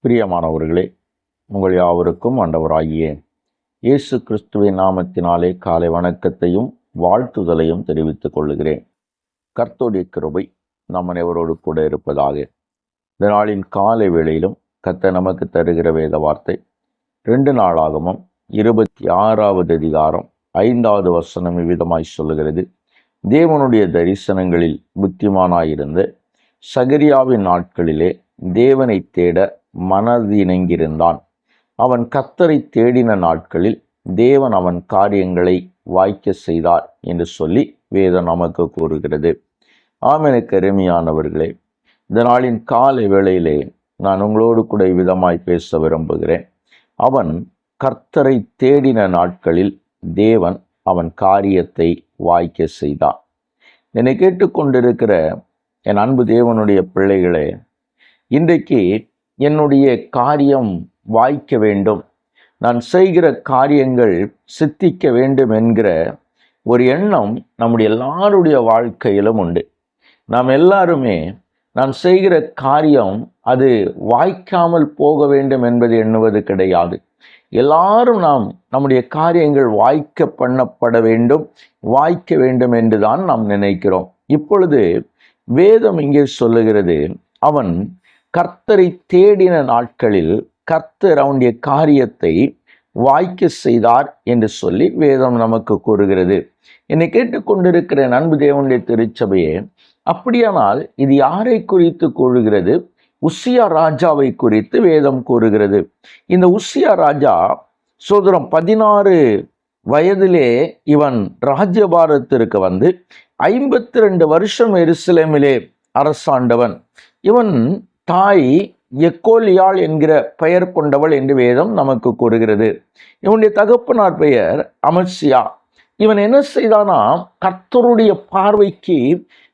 பிரியமானவர்களே, உங்கள் யாவருக்கும் ஆண்டவராகிய இயேசு கிறிஸ்துவின் நாமத்தினாலே காலை வணக்கத்தையும் வாழ்த்துதலையும் தெரிவித்துக் கொள்கிறேன். கர்த்தருடைய கிருபை நம் அனைவரோடு கூட இருப்பதாக. இந்த நாளின் காலை வேளையிலும் கர்த்தர் நமக்கு தருகிற வேத வார்த்தை 2 நாளாகமம் 26வது அதிகாரம் 5வது வசனம் இவ்விதமாய் சொல்லுகிறது. தேவனுடைய தரிசனங்களில் புத்திமானாயிருந்த சகரியாவின் நாட்களிலே தேவனை தேட மனதிணங்கியிருந்தான். அவன் கர்த்தரை தேடின நாட்களில் தேவன் அவன் காரியங்களை வாய்க்க செய்தார் என்று சொல்லி வேதம் நமக்கு கூறுகிறது. ஆமெனுக்கு அருமையானவர்களே, இந்த நாளின் காலை வேளையிலே நான் உங்களோடு கூட விதமாய் பேச விரும்புகிறேன். அவன் கர்த்தரை தேடின நாட்களில் தேவன் அவன் காரியத்தை வாய்க்க செய்தார். என்னை கேட்டுக்கொண்டிருக்கிற என் அன்பு தேவனுடைய பிள்ளைகளே, இன்றைக்கு என்னுடைய காரியம் வாய்க்க வேண்டும், நான் செய்கிற காரியங்கள் சித்திக்க வேண்டும் என்கிற ஒரு எண்ணம் நம்முடைய எல்லாருடைய வாழ்க்கையிலும் உண்டு. நாம் எல்லாருமே நான் செய்கிற காரியம் அது வாய்க்காமல் போக வேண்டும் என்பது எண்ணுவது கிடையாது. எல்லாரும் நம்முடைய காரியங்கள் வாய்க்க வேண்டும் என்றுதான் நாம் நினைக்கிறோம். இப்பொழுது வேதம் இங்கே சொல்லுகிறது, அவன் கர்த்தரை தேடின நாட்களில் கர்த்தர் அவனுடைய காரியத்தை வாய்க்க செய்தார் என்று சொல்லி வேதம் நமக்கு கூறுகிறது. என்னை கேட்டுக்கொண்டிருக்கிற அன்பு தேவனுடைய திருச்சபையே, அப்படியானால் இது யாரை குறித்து கூறுகிறது? உசியா ராஜாவை குறித்து வேதம் கூறுகிறது. இந்த உசியா ராஜா 16 வயதிலே இவன் ராஜ்யபாரத்திற்கு வந்து 52 வருஷம் எருசலேமிலே அரசாண்டவன். இவன் தாய் எக்கோலியாள் என்கிற பெயர் கொண்டவள் என்று வேதம் நமக்கு கூறுகிறது. இவனுடைய தகப்பனார் பெயர் அமத்சியா. இவன் என்ன செய்தானா, கர்த்தருடைய பார்வைக்கு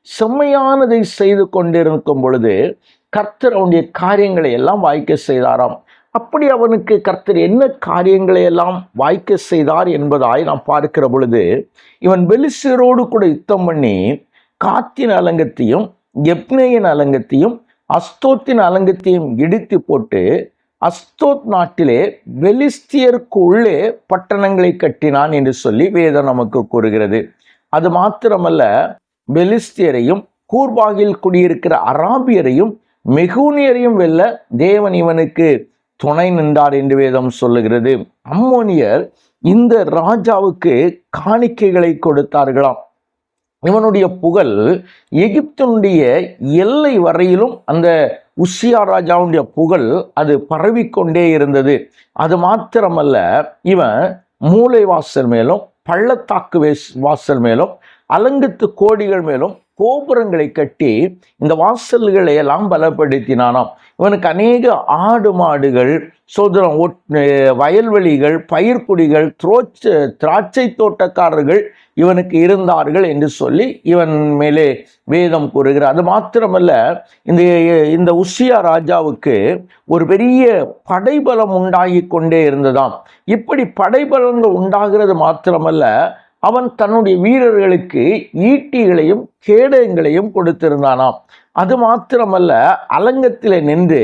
செம்மையானதை செய்து கொண்டிருக்கும் பொழுது கர்த்தர் அவனுடைய காரியங்களை எல்லாம் வாய்க்க செய்தாராம். அப்படி அவனுக்கு கர்த்தர் என்ன காரியங்களை எல்லாம் வாய்க்க செய்தார் என்பதாய் நாம் பார்க்கிற பொழுது, இவன் பெலிஸ்தரோடு கூட யுத்தம் பண்ணி காத்தின் அலங்கத்தையும் எப்னேயின் அலங்கத்தையும் அஸ்தோத்தின் அலங்கத்தையும் இடித்து போட்டு அஸ்தோத் நாட்டிலே பெலிஸ்தியருக்கு உள்ளே பட்டணங்களை கட்டினான் என்று சொல்லி வேதம் நமக்கு கூறுகிறது. அது மாத்திரமல்ல, பெலிஸ்தியரையும் கூர்பாகில் குடியிருக்கிற அராபியரையும் மெகூனியரையும் வெல்ல தேவன் இவனுக்கு துணை நின்றார் என்று வேதம் சொல்லுகிறது. அம்மோனியர் இந்த ராஜாவுக்கு காணிக்கைகளை கொடுத்தார்களாம். இவனுடைய புகழ் எகிப்தினுடைய எல்லை வரையிலும் அந்த உசியா ராஜாவுடைய புகழ் அது பரவிக்கொண்டே இருந்தது. அது மாத்திரமல்ல, இவன் மூலை வாசல் மேலும் பள்ளத்தாக்கு வாசல் மேலும் அலங்கத்து கோடிகள் மேலும் கோபுரங்களை கட்டி இந்த வாசல்களை எல்லாம் பலப்படுத்தினானாம். இவனுக்கு அநேக ஆடு மாடுகள், வயல்வெளிகள், பயிர்க்குடிகள், திராட்சை தோட்டக்காரர்கள் இவனுக்கு இருந்தார்கள் என்று சொல்லி இவன் மேலே வேதம் கூறுகிறார். அது மாத்திரமல்ல, இந்த உசியா ராஜாவுக்கு ஒரு பெரிய படைபலம் உண்டாகி கொண்டே இருந்ததாம். இப்படி படைபலங்கள் உண்டாகிறது மாத்திரமல்ல, அவன் தன்னுடைய வீரர்களுக்கு ஈட்டிகளையும் கேடயங்களையும் கொடுத்திருந்தானாம். அது மாத்திரமல்ல, அலங்கத்தில் நின்று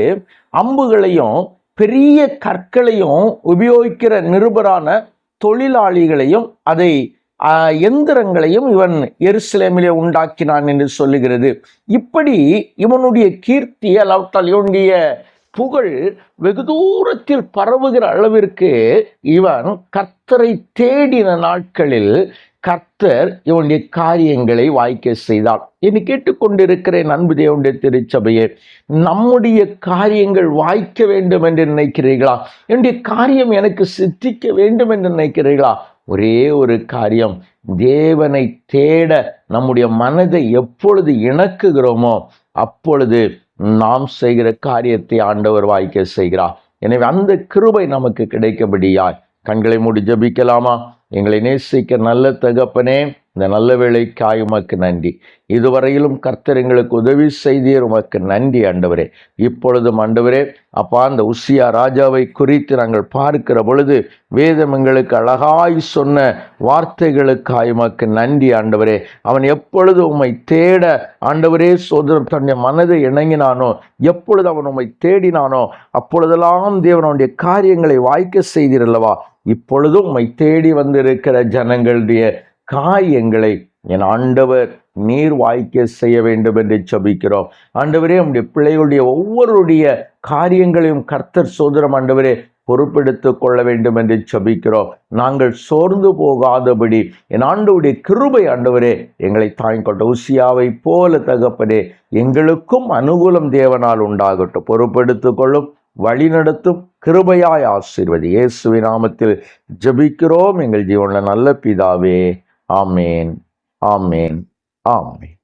அம்புகளையும் பெரிய கற்களையும் உபயோகிக்கிற நிருபரான தொழிலாளிகளையும் அதை எந்திரங்களையும் இவன் எருசலேமிலே உண்டாக்கினான் என்று சொல்லுகிறது. இப்படி இவனுடைய கீர்த்தி அல்லாவிட்டால் இவனுடைய புகழ் வெகு தூரத்தில் பரவுகிற அளவிற்கு இவன் கர்த்தரை தேடின நாட்களில் கர்த்தர் இவனுடைய காரியங்களை வாய்க்க செய்தார். என்னை கேட்டுக்கொண்டிருக்கிற அன்பு தேவனுடைய திருச்சபையே, நம்முடைய காரியங்கள் வாய்க்க வேண்டும் என்று நினைக்கிறீர்களா? என்னுடைய காரியம் எனக்கு சித்திக்க வேண்டும் என்று நினைக்கிறீர்களா? ஒரே ஒரு காரியம், தேவனை தேட நம்முடைய மனதை எப்பொழுது இணக்குகிறோமோ அப்பொழுது நாம் செய்கிற காரியத்தை ஆண்டவர் வாய்க்க செய்கிறார். எனவே அந்த கிருபை நமக்கு கிடைக்கபடியாய் கண்களை மூடி ஜெபிக்கலாமா? எங்களை நேசிக்க நல்ல தகப்பனே, இந்த நல்ல வேளைக்காய் உமக்கு நன்றி. இதுவரையிலும் கர்த்தர் எங்களுக்கு உதவி செய்தீர், உமக்கு நன்றி ஆண்டவரே. இப்பொழுதும் ஆண்டவரே அப்பா, அந்த உசியா ராஜாவை குறித்து நாங்கள் பார்க்கிற பொழுது வேதம் எங்களுக்கு அழகாய் சொன்ன வார்த்தைகளுக்காய் உமக்கு நன்றி ஆண்டவரே. அவன் எப்பொழுது உம்மை தேட ஆண்டவரே சோதரம் தன்னுடைய மனதை இணங்கினானோ, எப்பொழுது அவன் உம்மை தேடினானோ, அப்பொழுதெல்லாம் தேவன் அவனுடைய காரியங்களை வாய்க்க செய்தீரல்லவா. இப்பொழுதும் உம்மை தேடி வந்திருக்கிற ஜனங்களுடைய காரியங்களை என் ஆண்டவர் நீர் வாய்க்க செய்ய வேண்டும் என்று ஜெபிக்கிறோம். ஆண்டவரே, உம்முடைய பிள்ளைகளுடைய ஒவ்வொருடைய காரியங்களையும் கர்த்தர் சோதரம் ஆண்டவரே பொறுப்பெடுத்துக் கொள்ள வேண்டும் என்று ஜெபிக்கிறோம். நாங்கள் சோர்ந்து போகாதபடி என் ஆண்டவருடைய கிருபை ஆண்டவரே எங்களை தாங்கிக்கொண்ட உசியாவை போல தகப்பனே எங்களுக்கும் அனுகூலம் தேவனால் உண்டாகட்டும். பொறுப்பெடுத்துக் கொள்ளும், வழிநடத்தும், கிருபையாய் ஆசீர்வதி. இயேசுவின் நாமத்தில் ஜெபிக்கிறோம் எங்கள் ஜீவனுள்ள நல்ல பிதாவே. ஆமேன், ஆமேன், ஆமேன்.